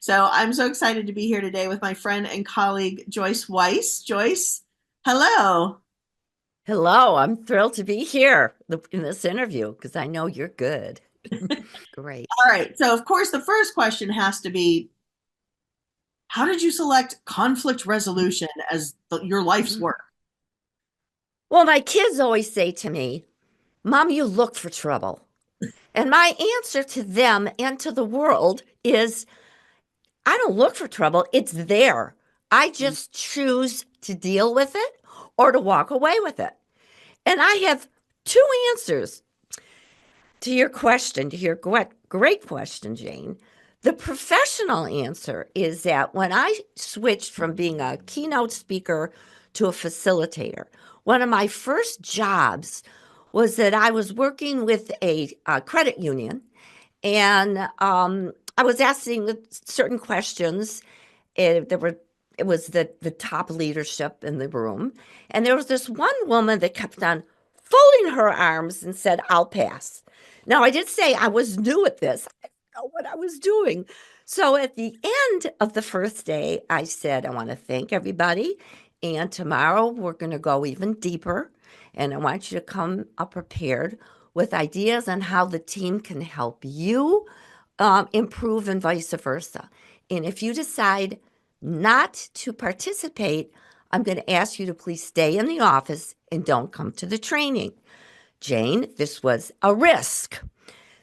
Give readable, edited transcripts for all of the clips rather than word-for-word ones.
So I'm so excited to be here today with my friend and colleague, Joyce Weiss. Joyce, hello. Hello, I'm thrilled to be here in this interview because I know you're good. Great. All right. So, of course, the first question has to be, how did you select conflict resolution as your life's work? Well, my kids always say to me, Mom, you look for trouble. And my answer to them and to the world is, I don't look for trouble. It's there. I just choose to deal with it or to walk away with it. And I have two answers to your question, to your great question, Jane. The professional answer is that when I switched from being a keynote speaker to a facilitator, one of my first jobs was that I was working with a credit union, and I was asking certain questions. There were it was the top leadership in the room, and there was this one woman that kept on folding her arms and said, "I'll pass." Now, I did say I was new at this. I didn't know what I was doing. So at the end of the first day, I said, I want to thank everybody. And tomorrow we're going to go even deeper. And I want you to come up prepared with ideas on how the team can help you improve and vice versa. And if you decide not to participate, I'm going to ask you to please stay in the office and don't come to the training. Jane, this was a risk.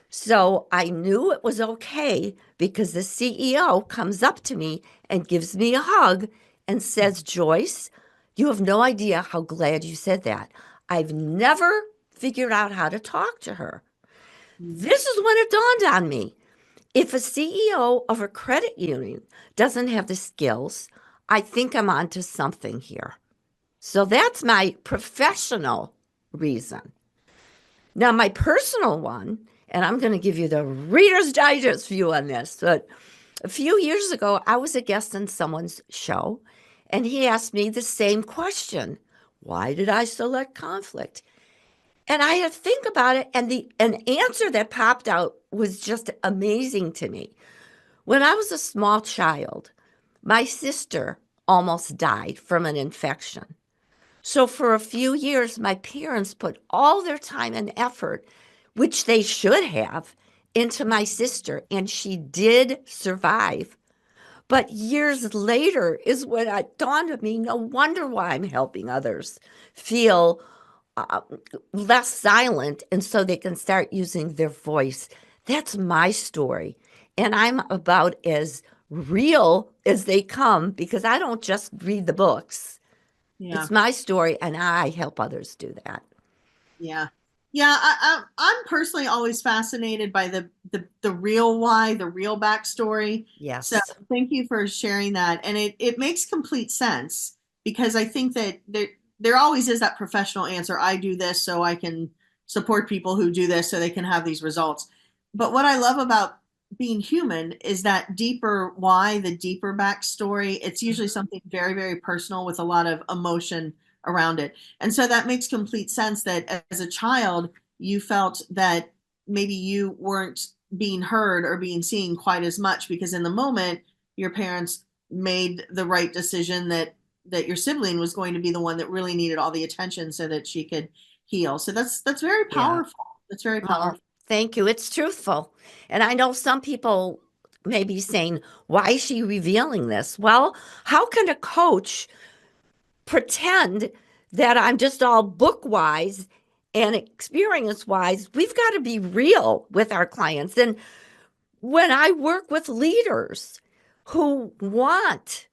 So I knew it was okay because the CEO comes up to me and gives me a hug and says, Joyce, you have no idea how glad you said that. I've never figured out how to talk to her. This is when it dawned on me. If a CEO of a credit union doesn't have the skills, I think I'm onto something here. So that's my professional reason. Now, my personal one, and I'm going to give you the Reader's Digest view on this, but a few years ago, I was a guest on someone's show, and he asked me the same question. Why did I select conflict? And I had to think about it, and an answer that popped out was just amazing to me. When I was a small child, my sister almost died from an infection. So for a few years, my parents put all their time and effort, which they should have, into my sister, and she did survive. But years later is when it dawned on me, no wonder why I'm helping others feel uh, less silent and so they can start using their voice. That's my story. And I'm about as real as they come because I don't just read the books. Yeah. It's my story, and I help others do that. Yeah. Yeah, I'm personally always fascinated by the real why, the real backstory. So Yes. thank you for sharing that. And it makes complete sense because I think that there always is that professional answer. I do this so I can support people who do this so they can have these results. But what I love about being human is that deeper why, the deeper backstory. It's usually something very, very personal with a lot of emotion around it. And so that makes complete sense that as a child, you felt that maybe you weren't being heard or being seen quite as much because in the moment, your parents made the right decision that your sibling was going to be the one that really needed all the attention so that she could heal. So that's very Yeah. powerful. That's very Well, powerful. thank you. It's truthful. And I know some people may be saying, why is she revealing this? Well, how can a coach pretend that I'm just all book wise and experience wise? We've got to be real with our clients. And when I work with leaders who want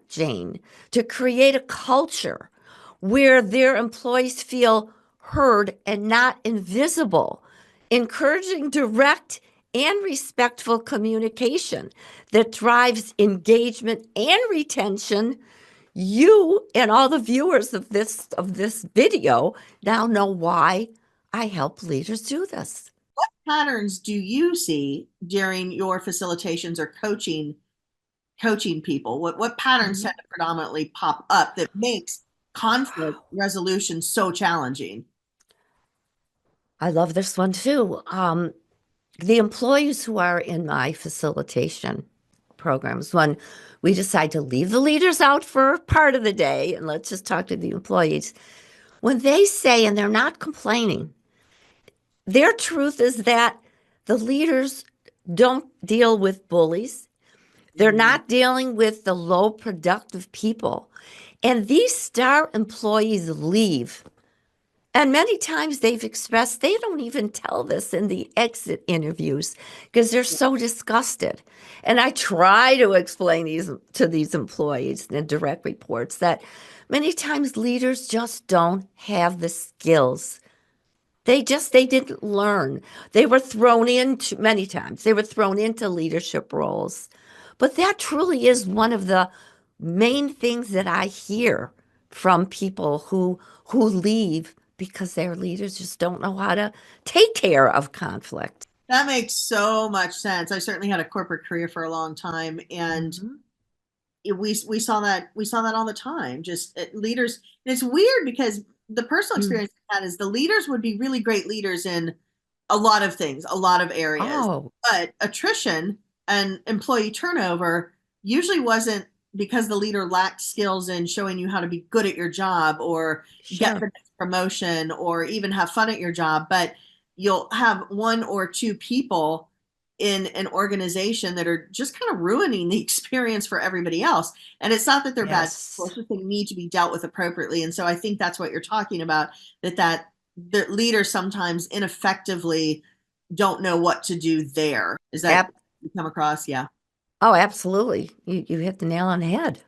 Jane to create a culture where their employees feel heard and not invisible, encouraging direct and respectful communication that drives engagement and retention. You and all the viewers of this video now know why I help leaders do this. Patterns do you see during your facilitations or coaching people? What patterns Mhm. tend to predominantly pop up that makes conflict resolution so challenging? I love this one too. The employees who are in my facilitation, programs when we decide to leave the leaders out for part of the day and let's just talk to the employees. When they say, and they're not complaining, their truth is that the leaders don't deal with bullies. They're not dealing with the low productive people. And these star employees leave. And many times they've expressed they don't even tell this in the exit interviews because they're so disgusted. And I try to explain these to these employees in direct reports that many times leaders just don't have the skills. They didn't learn. They were thrown into many times. They were thrown into leadership roles. But that truly is one of the main things that I hear from people who leave because their leaders just don't know how to take care of conflict. That makes so much sense. I certainly had a corporate career for a long time, and we saw that all the time. Just leaders, and it's weird because the personal experience I had is the leaders would be really great leaders in a lot of things, a lot of areas, Oh, but attrition and employee turnover usually wasn't because the leader lacked skills in showing you how to be good at your job or get the sure. next promotion or even have fun at your job, but you'll have one or two people in an organization that are just kind of ruining the experience for everybody else. And it's not that they're bad people, Yes. it's just they need to be dealt with appropriately. And so I think that's what you're talking about, that the leaders sometimes ineffectively don't know what to do there. Is that Ab- you come across? Yeah. oh, absolutely. You hit the nail on the head.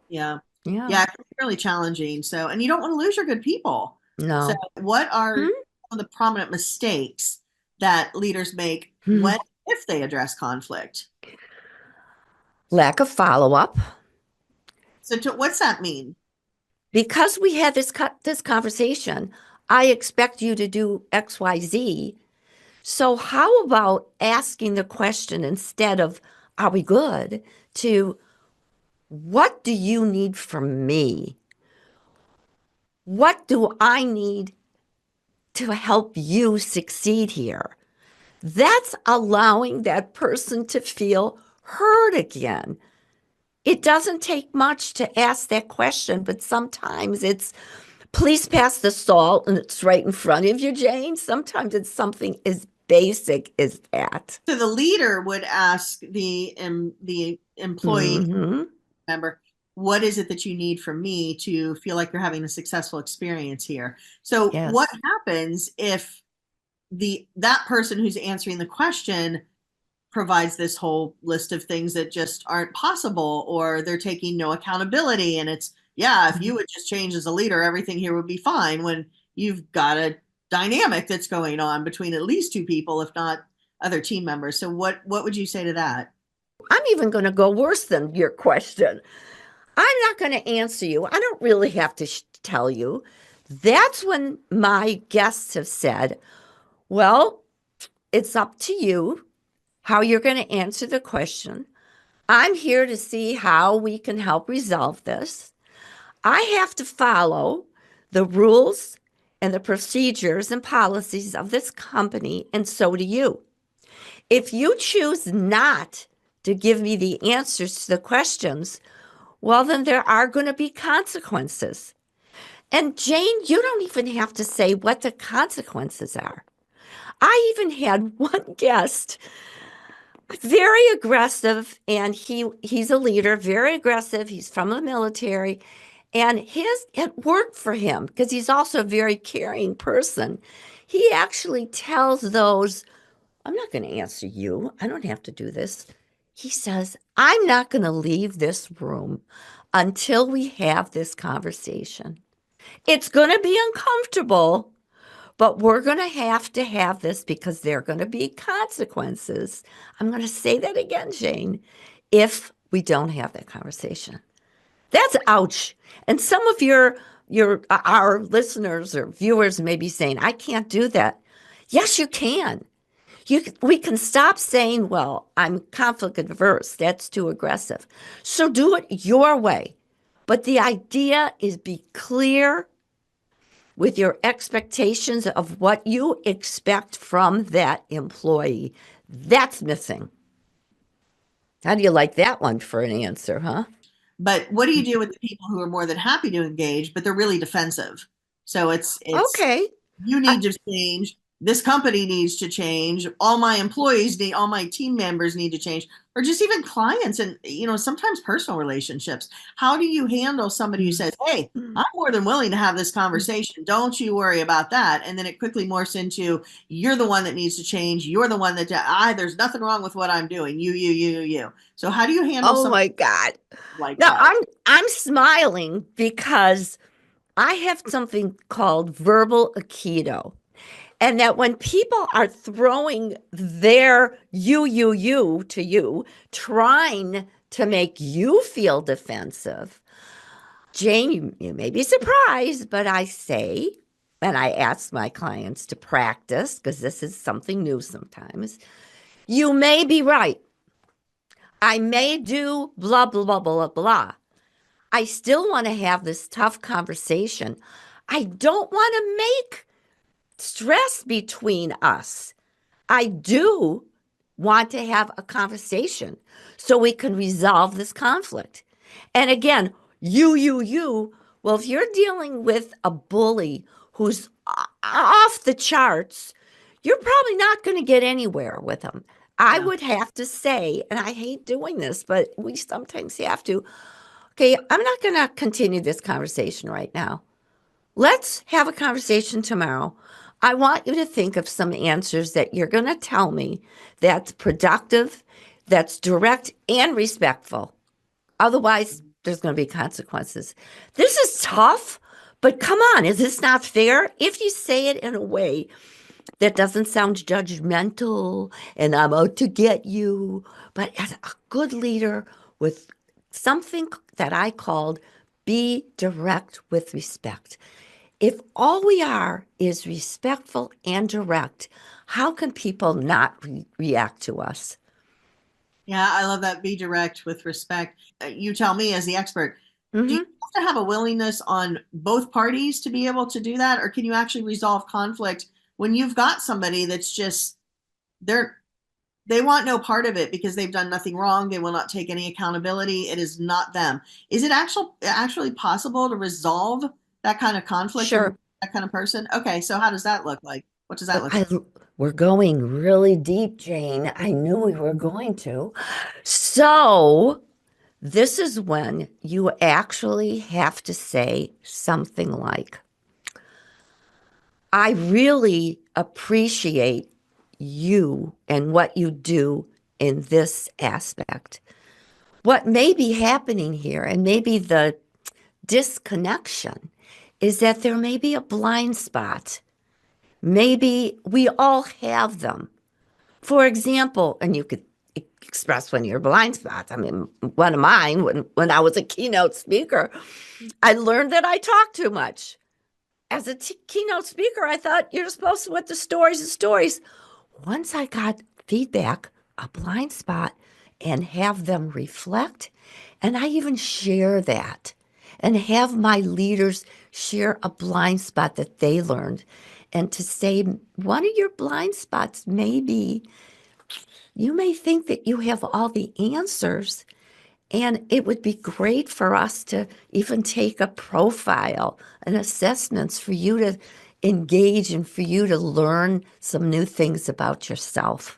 Yeah. Yeah. Yeah, it's really challenging. So, and you don't want to lose your good people. So, No. what are Hmm? some of the prominent mistakes that leaders make Hmm. when, if they address conflict? Lack of follow-up. So, what's that mean? Because we had this conversation, I expect you to do XYZ. So how about asking the question instead of "Are we good?" to "What do you need from me? What do I need to help you succeed here?" That's allowing that person to feel heard again. It doesn't take much to ask that question, but sometimes it's "Please pass the salt," and it's right in front of you, Jane. Sometimes it's something as basic as that. So, the leader would ask the employee Hmm. member, what is it that you need from me to feel like you're having a successful experience here? So, what Yes. happens if that person who's answering the question provides this whole list of things that just aren't possible, or they're taking no accountability, and it's, yeah, if you Mhm. would just change as a leader, everything here would be fine, when you've got a dynamic that's going on between at least two people, if not other team members. So what would you say to that? I'm even going to go worse than your question. I'm not going to answer you. I don't really have to tell you. That's when my guests have said, "Well, it's up to you how you're going to answer the question. I'm here to see how we can help resolve this. I have to follow the rules and the procedures and policies of this company, and so do you. If you choose not to give me the answers to the questions, well, then there are going to be consequences." And Jane, you don't even have to say what the consequences are. I even had one guest, very aggressive, and he's a leader, very aggressive. He's from the military, and it worked for him because he's also a very caring person. He actually tells those, "I'm not going to answer you. I don't have to do this." He says, "I'm not going to leave this room until we have this conversation. It's going to be uncomfortable, but we're going to have this because there are going to be consequences." I'm going to say that again, Jane, if we don't have that conversation. That's ouch. And some of our listeners or viewers may be saying, "I can't do that." Yes, you can. We can stop saying, "Well, I'm conflict adverse. That's too aggressive." So do it your way. But the idea is be clear with your expectations of what you expect from that employee. That's missing. How do you like that one for an answer, huh? But what do you do with the people who are more than happy to engage, but they're really defensive? So it's Okay. you I, need to change. This company needs to change. All my employees need, all my team members need to change, or just even clients and sometimes personal relationships. How do you handle somebody who says, "Hey, I'm more than willing to have this conversation. Don't you worry about that." And then it quickly morphs into, "You're the one that needs to change. You're the one that there's nothing wrong with what I'm doing. You. So how do you handle oh something my God. like Now that? I'm smiling because I have something called verbal aikido. And that when people are throwing their you to you, trying to make you feel defensive, Jane, you may be surprised, but I say, and I ask my clients to practice because this is something new sometimes. You may be right. I may do blah, blah, blah, blah, blah. I still want to have this tough conversation. I don't want to make stress between us. I do want to have a conversation so we can resolve this conflict. And again, you. Well, if you're dealing with a bully who's off the charts, you're probably not going to get anywhere with him. I Yeah. would have to say, and I hate doing this, but we sometimes have to. Okay, I'm not going to continue this conversation right now. Let's have a conversation tomorrow. I want you to think of some answers that you're going to tell me that's productive, that's direct, and respectful. Otherwise, there's going to be consequences. This is tough, but come on, is this not fair? If you say it in a way that doesn't sound judgmental and I'm out to get you, but as a good leader with something that I called be direct with respect. If all we are is respectful and direct, how can people not react to us? Yeah, I love that. Be direct with respect. You tell me as the expert, do you Hmm. have to have a willingness on both parties to be able to do that? Or can you actually resolve conflict when you've got somebody that's just, they're, they want no part of it because they've done nothing wrong. They will not take any accountability. It is not them. Is it actually possible to resolve that kind of conflict when you're Sure. that kind of person? Okay, so how does that look like? What does that Oh, look like? we're going really deep, Jane. I knew we were going to. So, this is when you actually have to say something like, I really appreciate you and what you do in this aspect. What may be happening here, and maybe the disconnection, is that there may be a blind spot. Maybe we all have them. For example, and you could express one of your blind spots. I mean, one of mine, when I was a keynote speaker, I learned that I talk too much. As a keynote speaker, I thought you're supposed to with the stories and stories. Once I got feedback, a blind spot, and have them reflect, and I even share that and have my leaders share a blind spot that they learned. And to say one of your blind spots may be you may think that you have all the answers, and it would be great for us to even take a profile and assessments for you to engage and for you to learn some new things about yourself.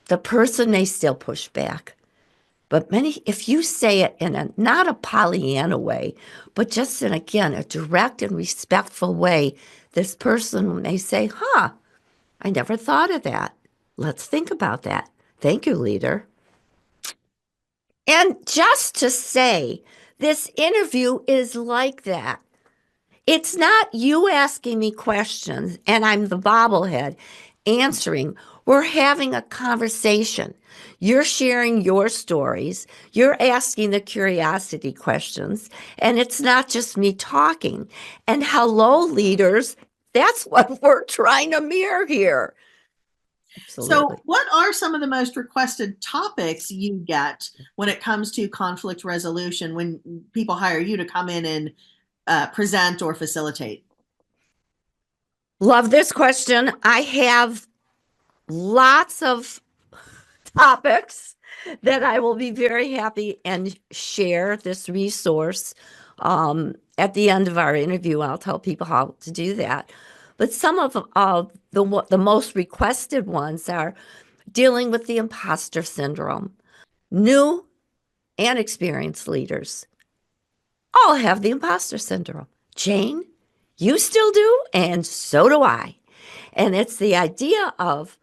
The person may still push back, but if you say it in a not a Pollyanna way, but just in again a direct and respectful way, this person may say, "Huh, I never thought of that. Let's think about that. Thank you, leader." And just to say, this interview is like that. It's not you asking me questions and I'm the bobblehead answering. We're having a conversation. You're sharing your stories. You're asking the curiosity questions. And it's not just me talking. And hello, leaders. That's what we're trying to mirror here. So, Absolutely. what are some of the most requested topics you get when it comes to conflict resolution when people hire you to come in and present or facilitate? Love this question. I have lots of topics. that I will be very happy and share this resource at the end of our interview. I'll tell people how to do that. But some of the most requested ones are dealing with the imposter syndrome. New and experienced leaders all have the imposter syndrome. Jane, you still do, and so do I. And it's the idea of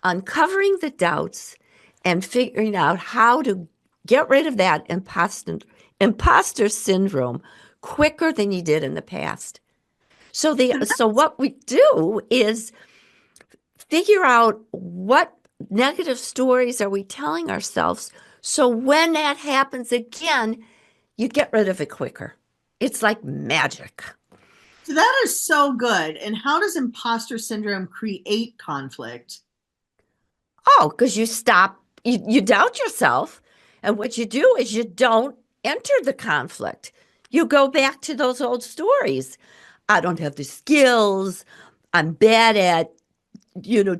uncovering the doubts and figuring out how to get rid of that imposter syndrome quicker than you did in the past. So what we do is figure out what negative stories are we telling ourselves, so when that happens again, you get rid of it quicker. It's like magic. So that is so good. And how does imposter syndrome create conflict? Oh, because you doubt yourself. And what you do is you don't enter the conflict. You go back to those old stories. I don't have the skills. I'm bad at,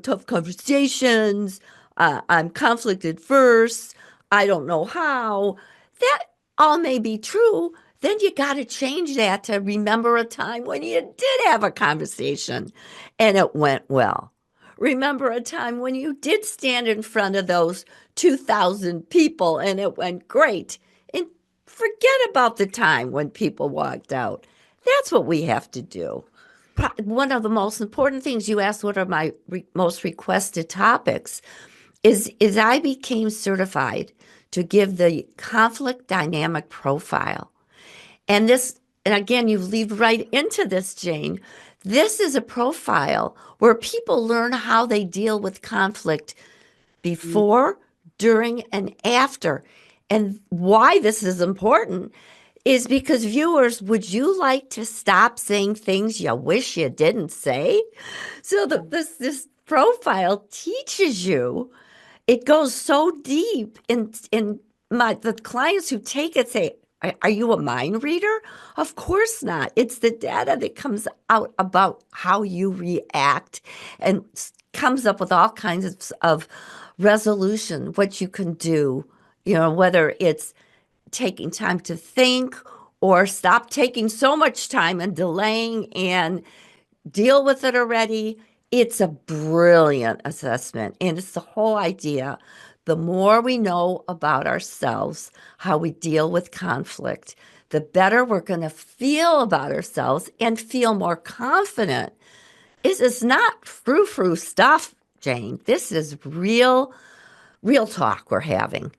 tough conversations. I'm conflict adverse. I don't know how. That all may be true. Then you got to change that to remember a time when you did have a conversation and it went well. Remember a time when you did stand in front of those 2,000 people and it went great. And forget about the time when people walked out. That's what we have to do. One of the most important things you asked, what are my most requested topics, is I became certified to give the conflict dynamic profile. And again, you lead right into this, Jane. This is a profile where people learn how they deal with conflict before, during, and after. And why this is important is because, viewers, would you like to stop saying things you wish you didn't say? So this profile teaches you. It goes so deep in the clients who take it say, are you a mind reader? Of course not. It's the data that comes out about how you react and comes up with all kinds of resolution, what you can do, whether it's taking time to think or stop taking so much time and delaying and deal with it already. It's a brilliant assessment. And it's the whole idea. The more we know about ourselves, how we deal with conflict, the better we're going to feel about ourselves and feel more confident. This is not frou-frou stuff, Jane. This is real talk we're having.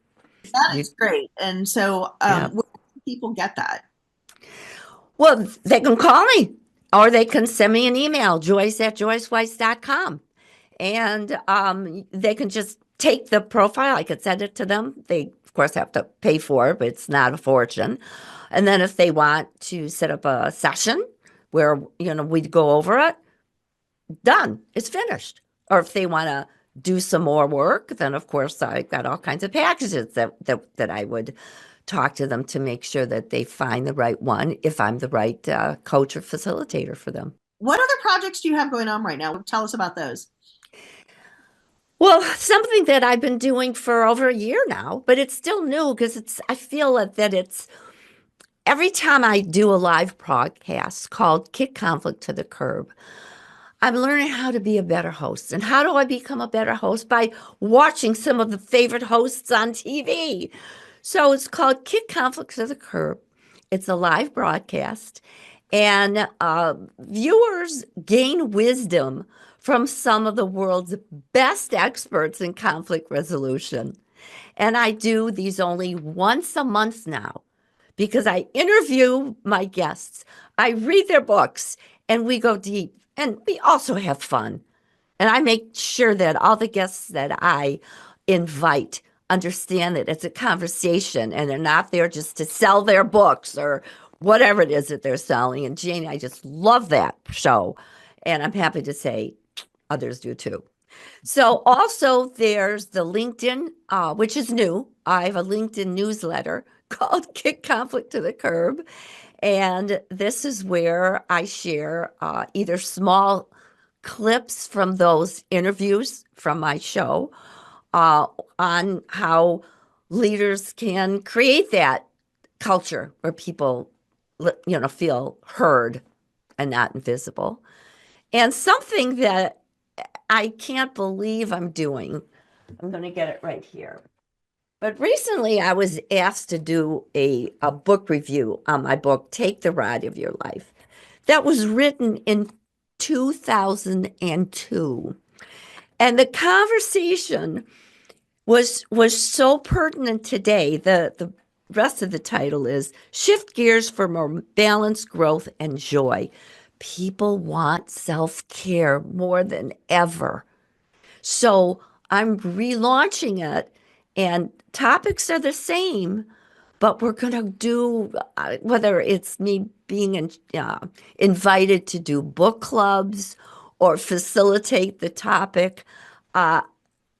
That You, is great. And so, yeah. where do people get that? Well, they can call me or they can send me an email, joyce@joyceweiss.com. And they can just take the profile. I could send it to them. They, of course, have to pay for it, but it's not a fortune. And then if they want to set up a session where, we'd go over it, done. It's finished. Or if they want to do some more work, then, of course, I got all kinds of packages that I would talk to them to make sure that they find the right one if I'm the right coach or facilitator for them. What other projects do you have going on right now? Tell us about those. Well, something that I've been doing for over a year now, but it's still new because I feel that it's every time I do a live broadcast called Kick Conflict to the Curb, I'm learning how to be a better host. And how do I become a better host? By watching some of the favorite hosts on TV. So it's called Kick Conflict to the Curb. It's a live broadcast, and viewers gain wisdom from some of the world's best experts in conflict resolution. And I do these only once a month now because I interview my guests, I read their books, and we go deep. And we also have fun. And I make sure that all the guests that I invite understand that it's a conversation and they're not there just to sell their books or whatever it is that they're selling. And Jane, I just love that show. And I'm happy to say others do too. So also there's the LinkedIn, which is new. I have a LinkedIn newsletter called Kick Conflict to the Curb. And this is where I share either small clips from those interviews from my show on how leaders can create that culture where people, feel heard and not invisible. And something that I can't believe I'm doing, I'm going to get it right here. But recently I was asked to do a book review on my book, Take the Ride of Your Life, that was written in 2002. And the conversation was so pertinent today. The rest of the title is Shift Gears for More Balance, Growth, and Joy. People want self-care more than ever. So I'm relaunching it, and topics are the same, but we're going to do, whether it's me being invited to do book clubs or facilitate the topic.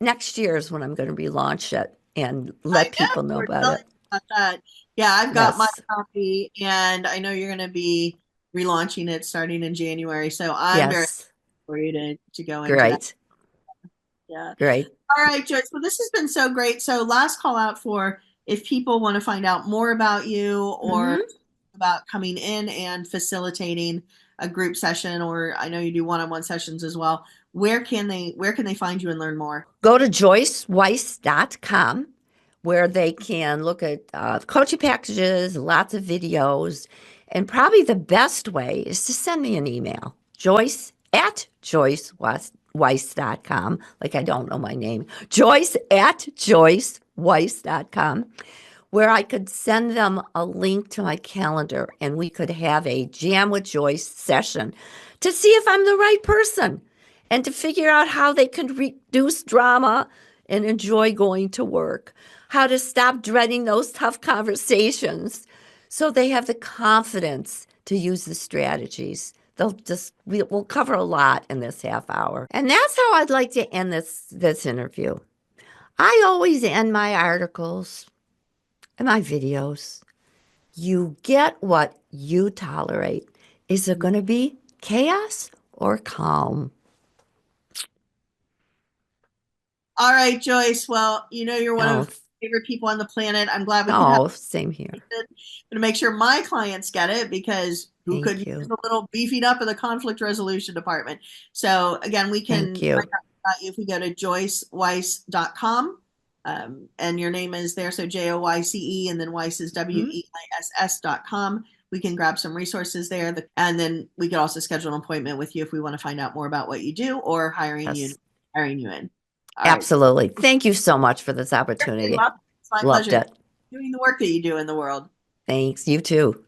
Next year is when I'm going to relaunch it and I let know people know we're about telling it. about that. Yeah, I've got my Yes, copy, and I know you're going to be relaunching it starting in January. So I'm very yes, for you to go into that. great, Yeah. great. All right, Joyce. Well, this has been so great. So last call out for if people want to find out more about you or Hmm. about coming in and facilitating a group session, or I know you do one-on-one sessions as well. Where can they find you and learn more? Go to joyceweiss.com where they can look at coaching packages, lots of videos, and probably the best way is to send me an email, joyce@joyceweiss.com, like I don't know my name, joyce@joyceweiss.com, where I could send them a link to my calendar and we could have a Jam with Joyce session to see if I'm the right person and to figure out how they can reduce drama and enjoy going to work, how to stop dreading those tough conversations so they have the confidence to use the strategies. We'll cover a lot in this half hour. And that's how I'd like to end this interview. I always end my articles and my videos. You get what you tolerate. Is it going to be chaos or calm? All right, Joyce. Well, you're one of Oh, my favorite people on the planet. I'm glad we can have oh, same here. it to make sure my clients get it because who could Thank use you. a little beefing up of the conflict resolution department? So again, we Thank can you. find out about you if we go to joyceweiss.com. And your name is there. So Joyce, and then Weiss is Hmm? WEISS.com. We can grab some resources there. And then we could also schedule an appointment with you if we want to find out more about what you do or Yes, hiring you in. All right. absolutely. Thank you so much for this You're opportunity. welcome. It's my Loved pleasure it. doing the work that you do in the world. Thanks. You too.